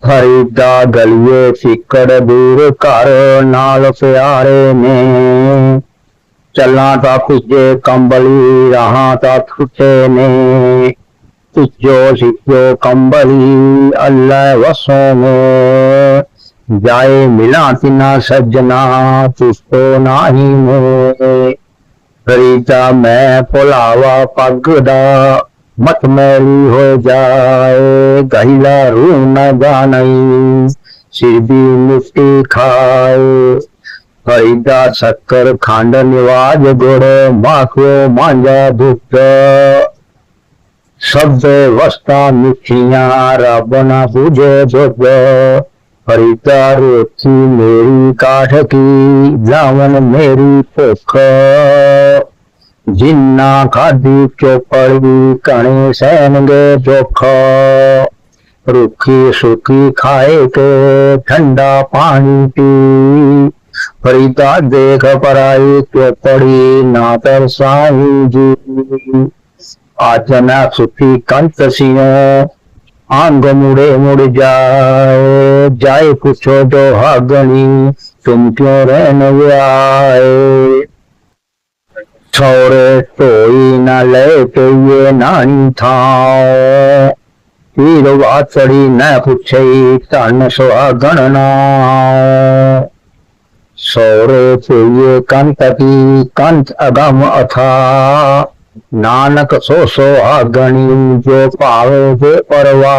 फरीदा गलिए फिकड़ दूर कर नाल प्यारे ने चलना ता खुजे कंबली रहा ता छुटे ने तुझो सिजो कंबली अल्लाह वसों में जाए मिला तिना सजना तुझको नाही में फरीदा मैं भुलावा पगदा मत मैली हो जाए गहिला रू न जानी सिर भी मिट्टी खाए फरीदा शक्कर खांड निवाज गुड़ माखो मांझा दुख शब्द वस्ता मिठिया रब न पूजे दुख फरीदा रोटी मेरी काठ की जावन मेरी भुख जिन्ना खादी चौपड़ी कणे सहनगे दुख रुखी सुखी खाए के ठंडा पानी पी फरीदा देख पराई चौपड़ी ना तरसाई जी आज ना सुखी कंत सिंह आंग मुड़े मुड़ जाए जाए पूछो जो हागनी तुम क्यों रहन आए छोरे टोई न ले के ये नानी थाओ पीर वाचड़ी न पूछे तन सुहागण ना सोरे ये कंत की कंत अगम अथा नानक सो सुहागणी जो पावे जे परवा